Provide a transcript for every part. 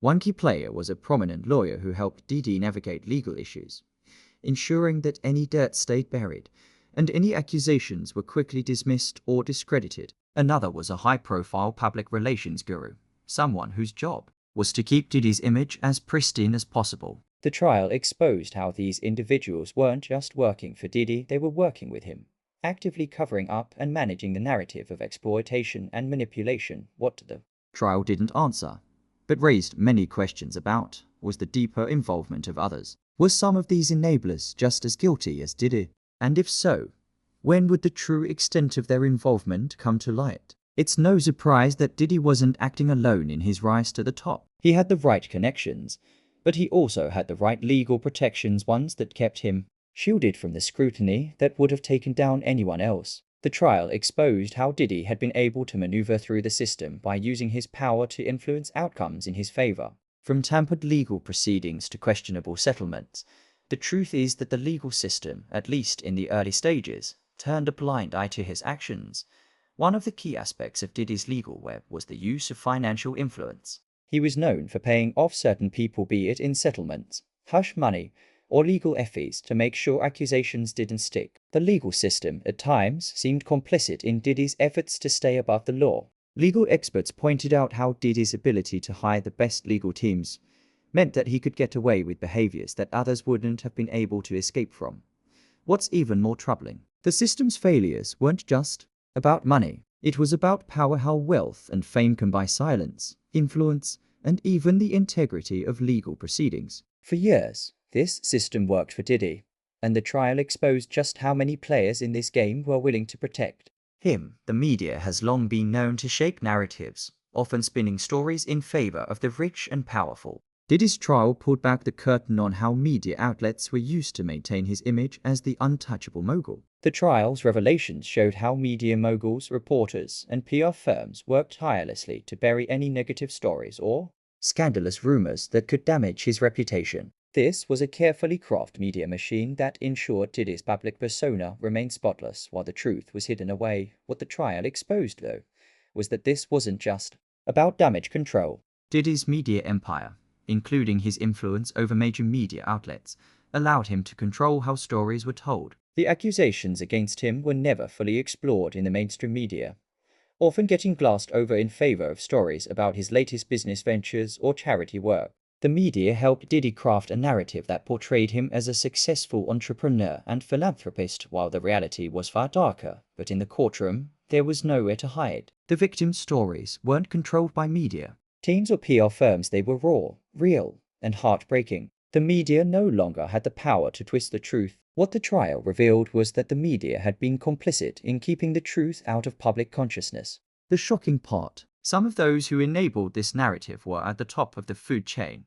One key player was a prominent lawyer who helped Diddy navigate legal issues, ensuring that any dirt stayed buried and any accusations were quickly dismissed or discredited. Another was a high-profile public relations guru, someone whose job was to keep Diddy's image as pristine as possible. The trial exposed how these individuals weren't just working for Diddy, they were working with him, actively covering up and managing the narrative of exploitation and manipulation. What the trial didn't answer, but raised many questions about, was the deeper involvement of others. Were some of these enablers just as guilty as Diddy? And if so, when would the true extent of their involvement come to light? It's no surprise that Diddy wasn't acting alone in his rise to the top. He had the right connections, but he also had the right legal protections, ones that kept him shielded from the scrutiny that would have taken down anyone else. The trial exposed how Diddy had been able to maneuver through the system by using his power to influence outcomes in his favor. From tampered legal proceedings to questionable settlements, the truth is that the legal system, at least in the early stages, turned a blind eye to his actions. One of the key aspects of Diddy's legal web was the use of financial influence. He was known for paying off certain people, be it in settlements, hush money, or legal fees, to make sure accusations didn't stick. The legal system, at times, seemed complicit in Diddy's efforts to stay above the law. Legal experts pointed out how Diddy's ability to hire the best legal teams meant that he could get away with behaviors that others wouldn't have been able to escape from. What's even more troubling, the system's failures weren't just about money. It was about power, how wealth and fame can buy silence, influence, and even the integrity of legal proceedings. For years, this system worked for Diddy, and the trial exposed just how many players in this game were willing to protect him. The media has long been known to shape narratives, often spinning stories in favor of the rich and powerful. Diddy's trial pulled back the curtain on how media outlets were used to maintain his image as the untouchable mogul. The trial's revelations showed how media moguls, reporters, and PR firms worked tirelessly to bury any negative stories or scandalous rumors that could damage his reputation. This was a carefully crafted media machine that ensured Diddy's public persona remained spotless while the truth was hidden away. What the trial exposed, though, was that this wasn't just about damage control. Diddy's media empire, including his influence over major media outlets, allowed him to control how stories were told. The accusations against him were never fully explored in the mainstream media, often getting glossed over in favor of stories about his latest business ventures or charity work. The media helped Diddy craft a narrative that portrayed him as a successful entrepreneur and philanthropist, while the reality was far darker. But in the courtroom, there was nowhere to hide. The victims' stories weren't controlled by media teams or PR firms. They were raw, real, and heartbreaking. The media no longer had the power to twist the truth. What the trial revealed was that the media had been complicit in keeping the truth out of public consciousness. The shocking part, some of those who enabled this narrative were at the top of the food chain,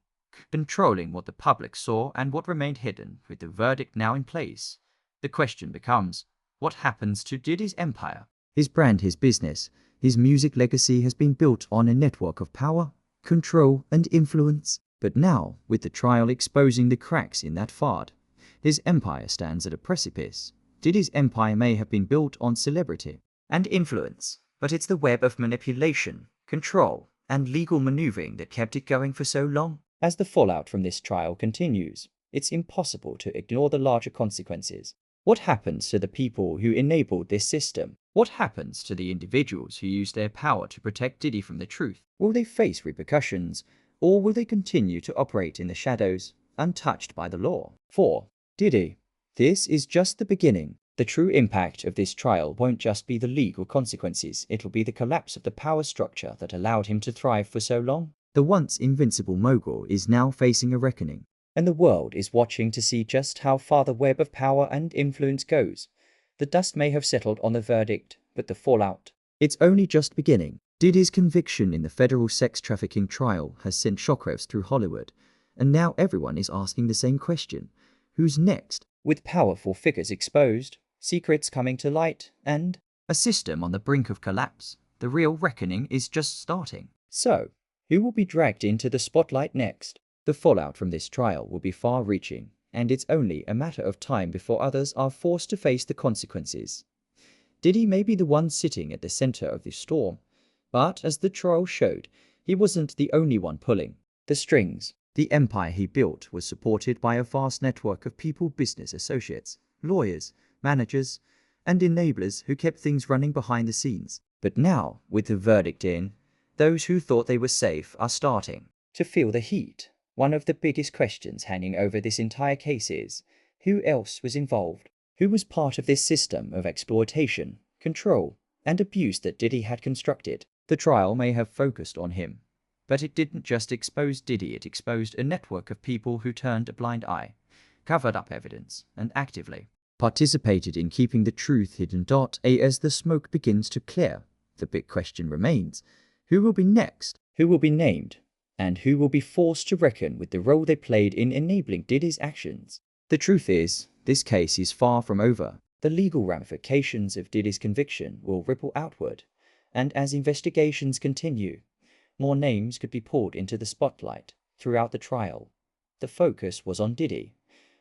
controlling what the public saw and what remained hidden. With the verdict now in place, the question becomes, what happens to Diddy's empire? His brand, his business, his music legacy has been built on a network of power, control, and influence. But now, with the trial exposing the cracks in that facade, his empire stands at a precipice. Diddy's empire may have been built on celebrity and influence, but it's the web of manipulation, control, and legal maneuvering that kept it going for so long. As the fallout from this trial continues, it's impossible to ignore the larger consequences. What happens to the people who enabled this system? What happens to the individuals who used their power to protect Diddy from the truth? Will they face repercussions, or will they continue to operate in the shadows, untouched by the law? For Diddy, this is just the beginning. The true impact of this trial won't just be the legal consequences, it'll be the collapse of the power structure that allowed him to thrive for so long. The once invincible mogul is now facing a reckoning, and the world is watching to see just how far the web of power and influence goes. The dust may have settled on the verdict, but the fallout, it's only just beginning. Diddy's conviction in the federal sex trafficking trial has sent shockwaves through Hollywood, and now everyone is asking the same question. Who's next? With powerful figures exposed, secrets coming to light, and a system on the brink of collapse, the real reckoning is just starting. So, who will be dragged into the spotlight next? The fallout from this trial will be far-reaching, and it's only a matter of time before others are forced to face the consequences. Diddy may be the one sitting at the center of this storm, but as the trial showed, he wasn't the only one pulling the strings. The empire he built was supported by a vast network of people, business associates, lawyers, managers, and enablers who kept things running behind the scenes. But now, with the verdict in, those who thought they were safe are starting to feel the heat. One of the biggest questions hanging over this entire case is, who else was involved? Who was part of this system of exploitation, control, and abuse that Diddy had constructed? The trial may have focused on him, but it didn't just expose Diddy, it exposed a network of people who turned a blind eye, covered up evidence, and actively participated in keeping the truth hidden. As the smoke begins to clear, the big question remains, who will be next? Who will be named? And who will be forced to reckon with the role they played in enabling Diddy's actions? The truth is, this case is far from over. The legal ramifications of Diddy's conviction will ripple outward, and as investigations continue, more names could be pulled into the spotlight. Throughout the trial, the focus was on Diddy,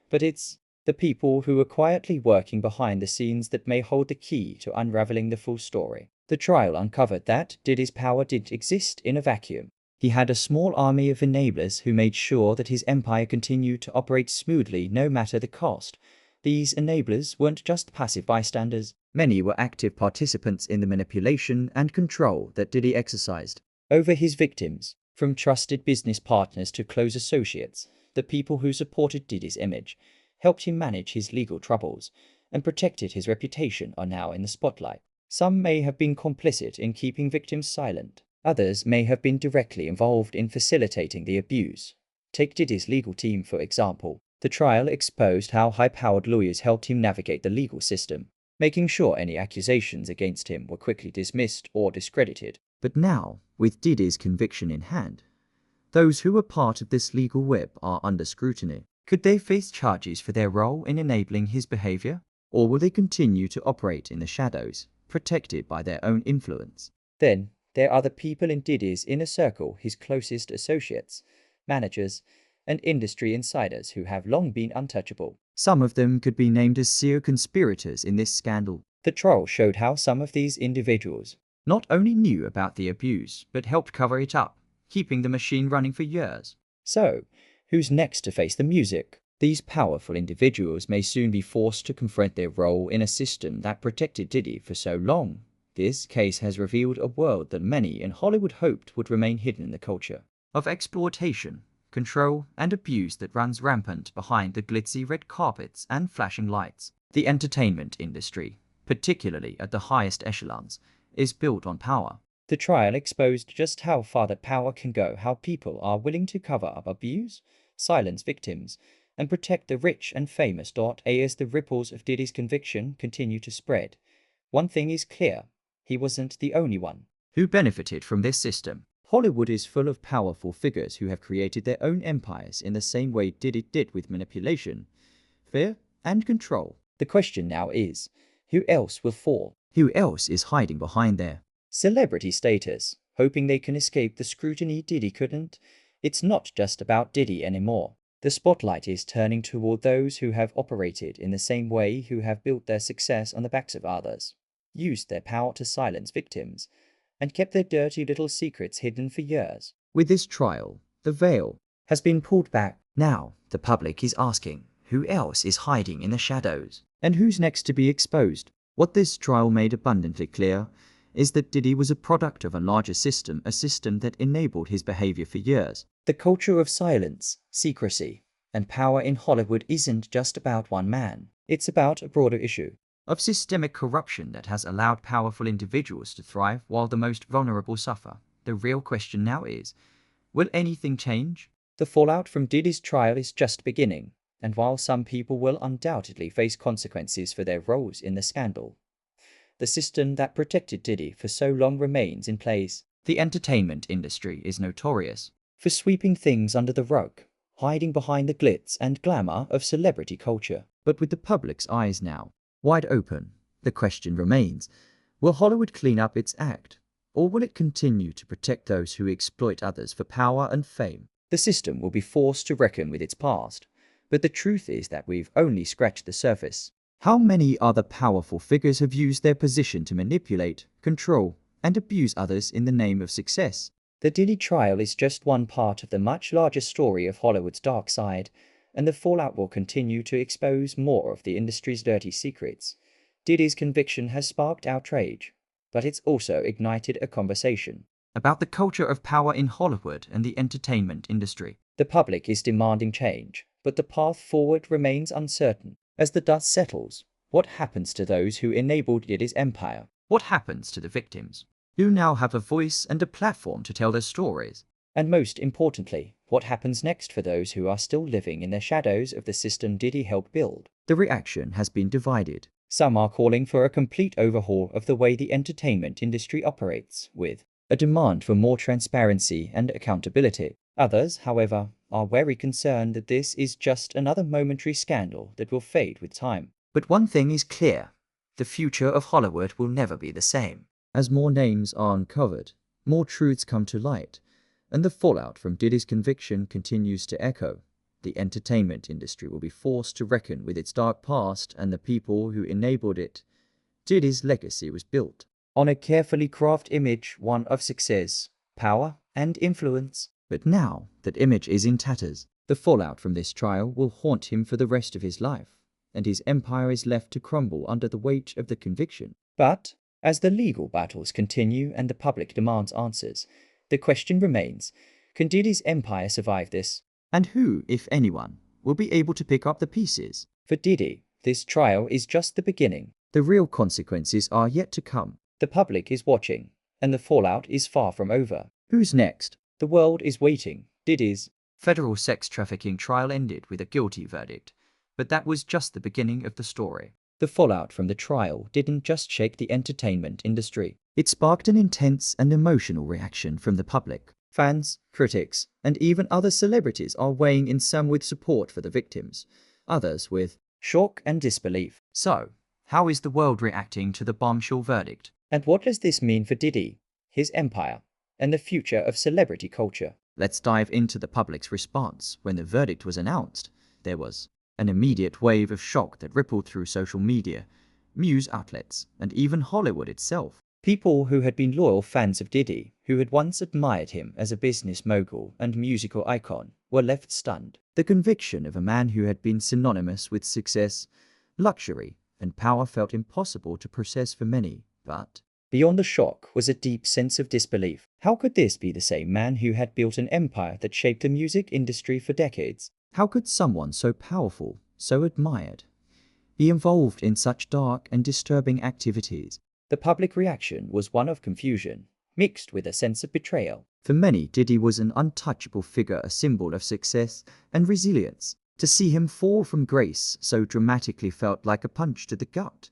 but it's the people who are quietly working behind the scenes that may hold the key to unraveling the full story. The trial uncovered that Diddy's power didn't exist in a vacuum. He had a small army of enablers who made sure that his empire continued to operate smoothly no matter the cost. These enablers weren't just passive bystanders. Many were active participants in the manipulation and control that Diddy exercised over his victims. From trusted business partners to close associates, the people who supported Diddy's image, helped him manage his legal troubles, and protected his reputation are now in the spotlight. Some may have been complicit in keeping victims silent. Others may have been directly involved in facilitating the abuse. Take Diddy's legal team, for example. The trial exposed how high-powered lawyers helped him navigate the legal system, making sure any accusations against him were quickly dismissed or discredited. But now, with Diddy's conviction in hand, those who were part of this legal web are under scrutiny. Could they face charges for their role in enabling his behavior? Or will they continue to operate in the shadows, protected by their own influence? Then, there are the people in Diddy's inner circle, his closest associates, managers, and industry insiders who have long been untouchable. Some of them could be named as serial conspirators in this scandal. The trial showed how some of these individuals not only knew about the abuse, but helped cover it up, keeping the machine running for years. So, who's next to face the music? These powerful individuals may soon be forced to confront their role in a system that protected Diddy for so long. This case has revealed a world that many in Hollywood hoped would remain hidden in the culture of exploitation, control, and abuse that runs rampant behind the glitzy red carpets and flashing lights. The entertainment industry, particularly at the highest echelons, is built on power. The trial exposed just how far that power can go, how people are willing to cover up abuse, silence victims, and protect the rich and famous. As the ripples of Diddy's conviction continue to spread, one thing is clear, he wasn't the only one who benefited from this system. Hollywood is full of powerful figures who have created their own empires in the same way Diddy did, with manipulation, fear, and control. The question now is, who else will fall? Who else is hiding behind their celebrity status, hoping they can escape the scrutiny Diddy couldn't? It's not just about Diddy anymore. The spotlight is turning toward those who have operated in the same way, who have built their success on the backs of others, used their power to silence victims, and kept their dirty little secrets hidden for years. With this trial, the veil has been pulled back. Now, the public is asking, who else is hiding in the shadows? And who's next to be exposed? What this trial made abundantly clear is that Diddy was a product of a larger system, a system that enabled his behavior for years. The culture of silence, secrecy, and power in Hollywood isn't just about one man. It's about a broader issue of systemic corruption that has allowed powerful individuals to thrive while the most vulnerable suffer. The real question now is, will anything change? The fallout from Diddy's trial is just beginning, and while some people will undoubtedly face consequences for their roles in the scandal, the system that protected Diddy for so long remains in place. The entertainment industry is notorious for sweeping things under the rug, hiding behind the glitz and glamour of celebrity culture. But with the public's eyes now wide open, the question remains, will Hollywood clean up its act, or will it continue to protect those who exploit others for power and fame? The system will be forced to reckon with its past, but the truth is that we've only scratched the surface. How many other powerful figures have used their position to manipulate, control, and abuse others in the name of success? The Diddy trial is just one part of the much larger story of Hollywood's dark side, and the fallout will continue to expose more of the industry's dirty secrets. Diddy's conviction has sparked outrage, but it's also ignited a conversation about the culture of power in Hollywood and the entertainment industry. The public is demanding change, but the path forward remains uncertain. As the dust settles, what happens to those who enabled Diddy's empire? What happens to the victims, who now have a voice and a platform to tell their stories? And most importantly, what happens next for those who are still living in the shadows of the system Diddy helped build? The reaction has been divided. Some are calling for a complete overhaul of the way the entertainment industry operates, with a demand for more transparency and accountability. Others, however, are very concerned that this is just another momentary scandal that will fade with time. But one thing is clear: the future of Hollywood will never be the same. As more names are uncovered, more truths come to light, and the fallout from Diddy's conviction continues to echo, the entertainment industry will be forced to reckon with its dark past and the people who enabled it. Diddy's legacy was built on a carefully crafted image, one of success, power, and influence. But now that image is in tatters. The fallout from this trial will haunt him for the rest of his life, and his empire is left to crumble under the weight of the conviction. But as the legal battles continue and the public demands answers, the question remains: can Diddy's empire survive this? And who, if anyone, will be able to pick up the pieces? For Diddy, this trial is just the beginning. The real consequences are yet to come. The public is watching, and the fallout is far from over. Who's next? The world is waiting. Diddy's federal sex trafficking trial ended with a guilty verdict, but that was just the beginning of the story. The fallout from the trial didn't just shake the entertainment industry. It sparked an intense and emotional reaction from the public. Fans, critics, and even other celebrities are weighing in, some with support for the victims, others with shock and disbelief. So, how is the world reacting to the bombshell verdict? And what does this mean for Diddy, his empire, and the future of celebrity culture? Let's dive into the public's response. When the verdict was announced, there was an immediate wave of shock that rippled through social media, news outlets, and even Hollywood itself. People who had been loyal fans of Diddy, who had once admired him as a business mogul and musical icon, were left stunned. The conviction of a man who had been synonymous with success, luxury, and power felt impossible to process for many. But beyond the shock was a deep sense of disbelief. How could this be the same man who had built an empire that shaped the music industry for decades? How could someone so powerful, so admired, be involved in such dark and disturbing activities? The public reaction was one of confusion, mixed with a sense of betrayal. For many, Diddy was an untouchable figure, a symbol of success and resilience. To see him fall from grace so dramatically felt like a punch to the gut.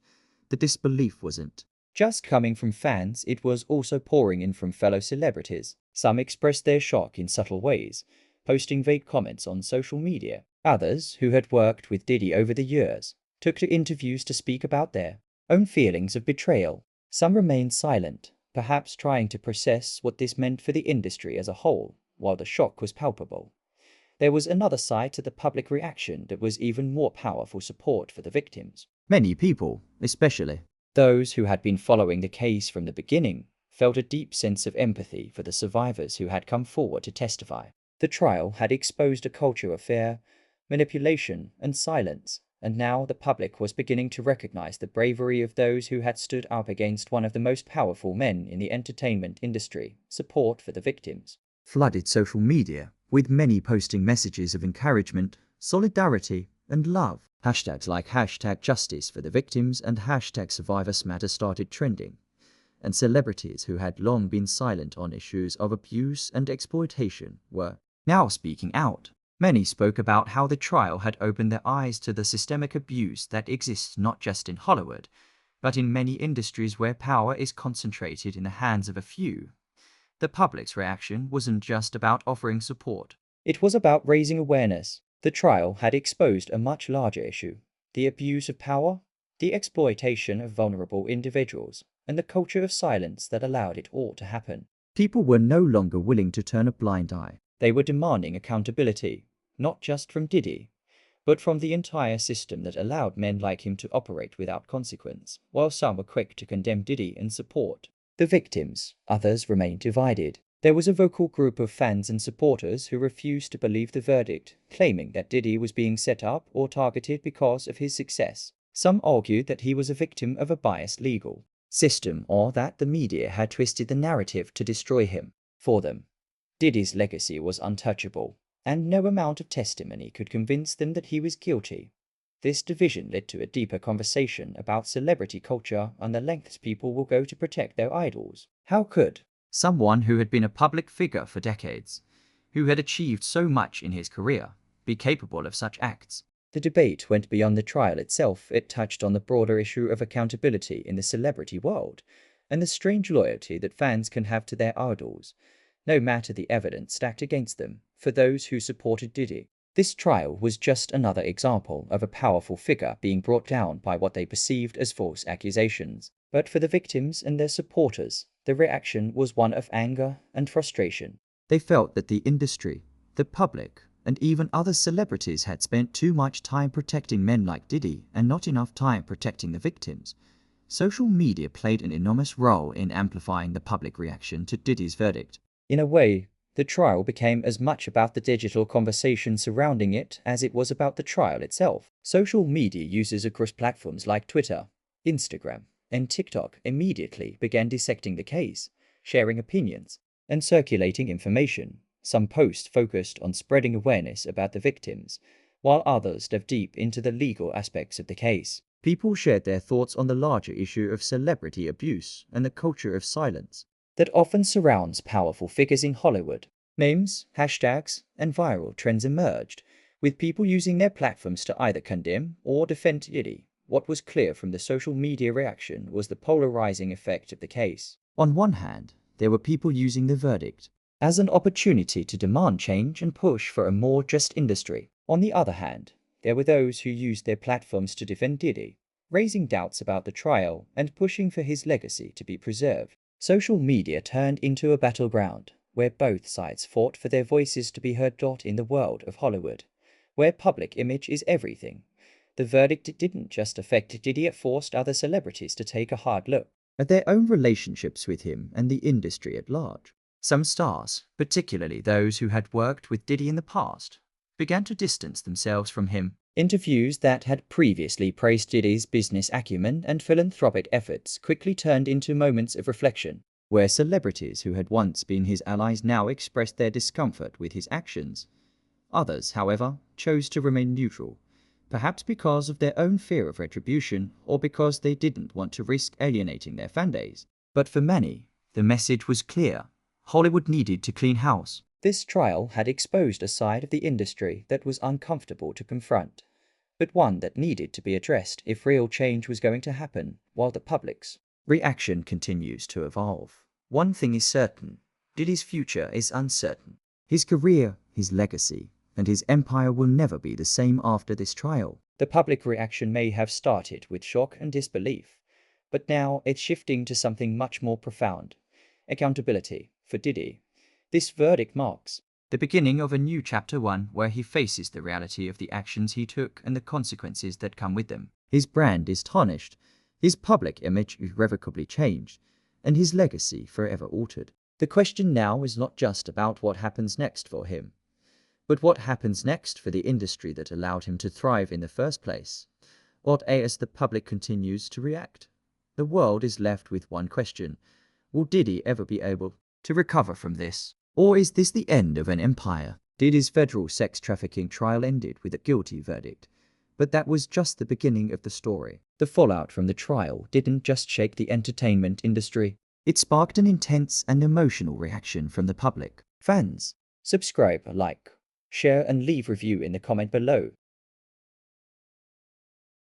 The disbelief wasn't just coming from fans, it was also pouring in from fellow celebrities. Some expressed their shock in subtle ways, posting vague comments on social media. Others, who had worked with Diddy over the years, took to interviews to speak about their own feelings of betrayal. Some remained silent, perhaps trying to process what this meant for the industry as a whole, while the shock was palpable. There was another side to the public reaction that was even more powerful: support for the victims. Many people, especially those who had been following the case from the beginning, felt a deep sense of empathy for the survivors who had come forward to testify. The trial had exposed a culture of fear, manipulation, and silence, and now the public was beginning to recognize the bravery of those who had stood up against one of the most powerful men in the entertainment industry. Support for the victims flooded social media, with many posting messages of encouragement, solidarity, and love. Hashtags like #justice for the victims and #survivors matter started trending, and celebrities who had long been silent on issues of abuse and exploitation were now speaking out. Many spoke about how the trial had opened their eyes to the systemic abuse that exists not just in Hollywood, but in many industries where power is concentrated in the hands of a few. The public's reaction wasn't just about offering support. It was about raising awareness. The trial had exposed a much larger issue: the abuse of power, the exploitation of vulnerable individuals, and the culture of silence that allowed it all to happen. People were no longer willing to turn a blind eye. They were demanding accountability, not just from Diddy, but from the entire system that allowed men like him to operate without consequence. While some were quick to condemn Diddy and support the victims, others remained divided. There was a vocal group of fans and supporters who refused to believe the verdict, claiming that Diddy was being set up or targeted because of his success. Some argued that he was a victim of a biased legal system or that the media had twisted the narrative to destroy him. For them, Diddy's legacy was untouchable, and no amount of testimony could convince them that he was guilty. This division led to a deeper conversation about celebrity culture and the lengths people will go to protect their idols. How could someone who had been a public figure for decades, who had achieved so much in his career, be capable of such acts? The debate went beyond the trial itself. It touched on the broader issue of accountability in the celebrity world, and the strange loyalty that fans can have to their idols, no matter the evidence stacked against them. For those who supported Diddy, this trial was just another example of a powerful figure being brought down by what they perceived as false accusations. But for the victims and their supporters, the reaction was one of anger and frustration. They felt that the industry, the public, and even other celebrities had spent too much time protecting men like Diddy and not enough time protecting the victims. Social media played an enormous role in amplifying the public reaction to Diddy's verdict. In a way, the trial became as much about the digital conversation surrounding it as it was about the trial itself. Social media users across platforms like Twitter, Instagram, and TikTok immediately began dissecting the case, sharing opinions, and circulating information. Some posts focused on spreading awareness about the victims, while others dove deep into the legal aspects of the case. People shared their thoughts on the larger issue of celebrity abuse and the culture of silence that often surrounds powerful figures in Hollywood. Memes, hashtags, and viral trends emerged, with people using their platforms to either condemn or defend Diddy. What was clear from the social media reaction was the polarizing effect of the case. On one hand, there were people using the verdict as an opportunity to demand change and push for a more just industry. On the other hand, there were those who used their platforms to defend Diddy, raising doubts about the trial and pushing for his legacy to be preserved. Social media turned into a battleground, where both sides fought for their voices to be heard. In the world of Hollywood, where public image is everything, the verdict didn't just affect Diddy, it forced other celebrities to take a hard look at their own relationships with him and the industry at large. Some stars, particularly those who had worked with Diddy in the past, began to distance themselves from him. Interviews that had previously praised Diddy's business acumen and philanthropic efforts quickly turned into moments of reflection, where celebrities who had once been his allies now expressed their discomfort with his actions. Others, however, chose to remain neutral, perhaps because of their own fear of retribution or because they didn't want to risk alienating their fanbase. But for many, the message was clear. Hollywood needed to clean house. This trial had exposed a side of the industry that was uncomfortable to confront, but one that needed to be addressed if real change was going to happen. While the public's reaction continues to evolve, one thing is certain: Diddy's future is uncertain. His career, his legacy, and his empire will never be the same after this trial. The public reaction may have started with shock and disbelief, but now it's shifting to something much more profound: accountability. For Diddy, this verdict marks the beginning of a new chapter, one where he faces the reality of the actions he took and the consequences that come with them. His brand is tarnished, his public image irrevocably changed, and his legacy forever altered. The question now is not just about what happens next for him, but what happens next for the industry that allowed him to thrive in the first place. As the public continues to react, the world is left with one question: will Diddy ever be able to recover from this? Or is this the end of an empire? Diddy's federal sex trafficking trial ended with a guilty verdict, but that was just the beginning of the story. The fallout from the trial didn't just shake the entertainment industry, it sparked an intense and emotional reaction from the public. Fans, subscribe, like, share, and leave review in the comment below.